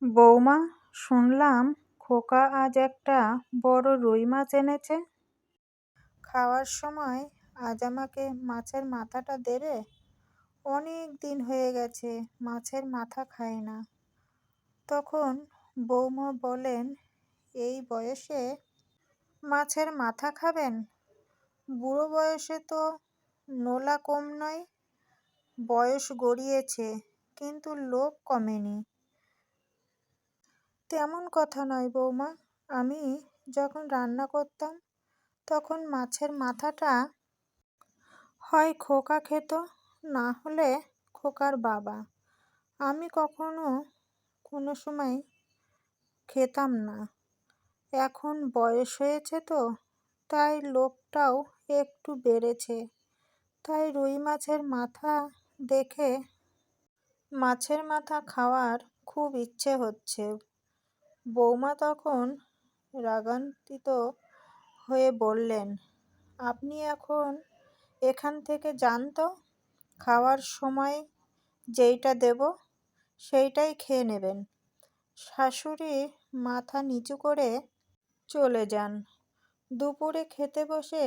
বৌমা, শুনলাম খোকা আজ একটা বড় রুই মাছ এনেছে। খাওয়ার সময় আজ আমাকে মাছের মাথাটা দেবে? অনেক দিন হয়ে গেছে মাছের মাথা খাই না। তখন বৌমা বলেন, এই বয়সে মাছের মাথা খাবেন? বুড়ো বয়সে তো নোলা কম নয়। বয়স গড়িয়েছে কিন্তু লোভ কমেনি। তেমন কথা নয় বৌমা, আমি যখন রান্না করতাম তখন মাছের মাথাটা হয় খোকা খেত, না হলে খোকার বাবা। আমি কোনো সময় খেতাম না। এখন বয়স হয়েছে তো, তাই লোভটাও একটু বেড়েছে। তাই রুই মাছের মাথা দেখে মাছের মাথা খাওয়ার খুব ইচ্ছে হচ্ছে। বৌমা তখন রাগান্বিত হয়ে বললেন, আপনি এখন এখান থেকে যান তো। খাওয়ার সময় যেইটা দেব সেইটাই খেয়ে নেবেন। শাশুড়ি মাথা নিচু করে চলে যান। দুপুরে খেতে বসে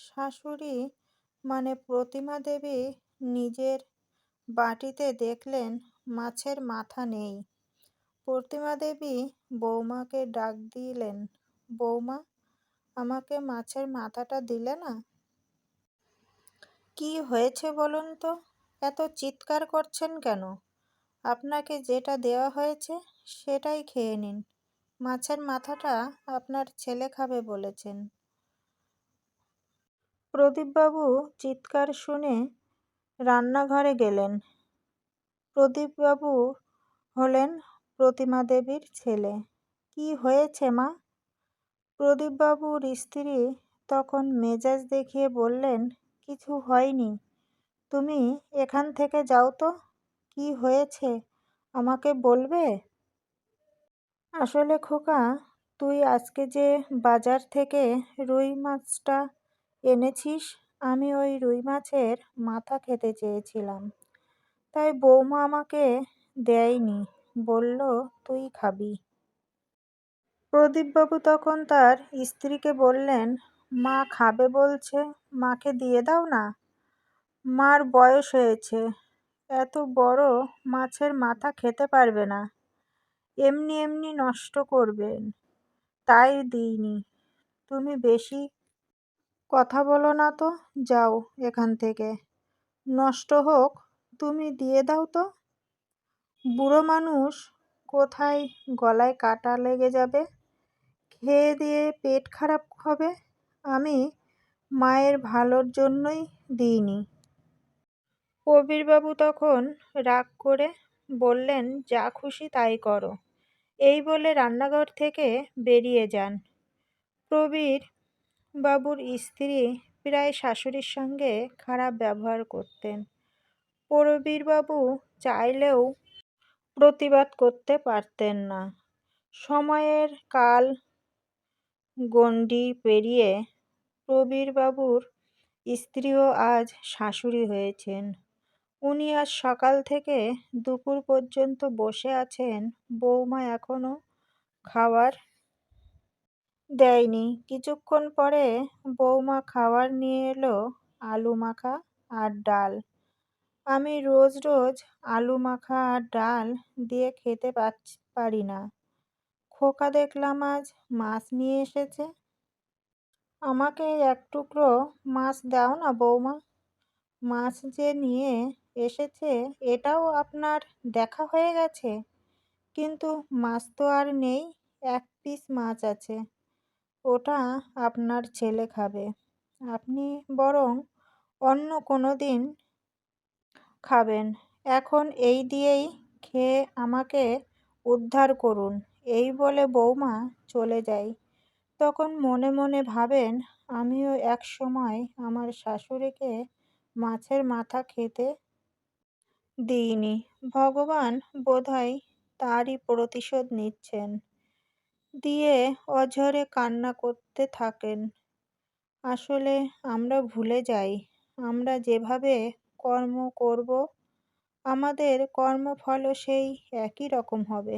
শাশুড়ি মানে প্রতিমা দেবী নিজের বাটিতে দেখলেন মাছের মাথা নেই। প্রতিমা দেবী বৌমাকে ডাক দিলেন, বৌমা, আমাকে মাছের মাথাটা দিলে না? কি হয়েছে বলুন তো? এত চিৎকার করছেন কেন? আপনাকে যেটা দেওয়া হয়েছে সেটাই খেয়ে নিন। মাছের মাথাটা আপনার ছেলে খাবে বলেছেন। প্রদীপবাবু চিৎকার শুনে রান্নাঘরে গেলেন। প্রদীপবাবু হলেন প্রতিমা দেবীর ছেলে। কি হয়েছে মা? প্রদীপবাবুর স্ত্রী তখন মেজাজ দেখিয়ে বললেন, কিছু হয়নি, তুমি এখান থেকে যাও তো। কি হয়েছে আমাকে বলবে? আসলে খোকা, তুই আজকে যে বাজার থেকে রুই মাছটা এনেছিস, আমি ওই রুই মাছের মাথা খেতে চেয়েছিলাম, তাই বৌমা আমাকে দেয়নি, বলল তুই খাবি। প্রদীপবাবু তখন তার স্ত্রীকে বললেন, মা খাবে বলছে, মাকে দিয়ে দাও না। মার বয়স হয়েছে, এত বড় মাছের মাথা খেতে পারবে না, এমনি এমনি নষ্ট করবেন, তাই দিইনি। তুমি বেশি কথা বলো না তো, যাও এখান থেকে। নষ্ট হোক, তুমি দিয়ে দাও তো। বুড়ো মানুষ, কোথায় গলায় কাটা লেগে যাবে, খেয়ে দিয়ে পেট খারাপ হবে। আমি মায়ের ভালোর জন্যই দিইনি। প্রবীরবাবু তখন রাগ করে বললেন, যা খুশি তাই করো। এই বলে রান্নাঘর থেকে বেরিয়ে যান। প্রবীর বাবুর স্ত্রী প্রায় শাশুড়ির সঙ্গে খারাপ ব্যবহার করতেন। প্রবীরবাবু চাইলেও প্রতিবাদ করতে পারতেন না। সময়ের কাল গণ্ডি পেরিয়ে প্রবীরবাবুর স্ত্রীও আজ শাশুড়ি হয়েছেন। উনি আজ সকাল থেকে দুপুর পর্যন্ত বসে আছেন, বৌমা এখনো খাবার দেয়নি। কিছুক্ষণ পরে বৌমা খাবার নিয়ে এলো, আলু মাখা আর ডাল। আমি রোজ রোজ আলু মাখা আর ডাল দিয়ে খেতে পারি না। খোকা দেখলাম আজ মাছ নিয়ে এসেছে। আমাকে এক টুকরো মাছ দাও না বৌমা। মাছ যে নিয়ে এসেছে এটাও আপনার দেখা হয়ে গেছে, কিন্তু মাছ তো আর নেই, এক পিস মাছ আছে, ওটা আপনার ছেলে খাবে। আপনি বরং অন্য কোনো দিন খাবেন, এখন এই দিয়েই খেয়ে আমাকে উদ্ধার করুন। এই বলে বৌমা চলে যায়। তখন মনে মনে ভাবেন, আমিও এক সময় আমার শাশুড়িকে মাছের মাথা খেতে দিইনি। ভগবান বোধহয় তারই প্রতিশোধ নিচ্ছেন। দিয়ে অঝরে কান্না করতে থাকেন। আসলে আমরা ভুলে যাই, আমরা যেভাবে কর্ম করব আমাদের কর্মফলও সেই একই রকম হবে।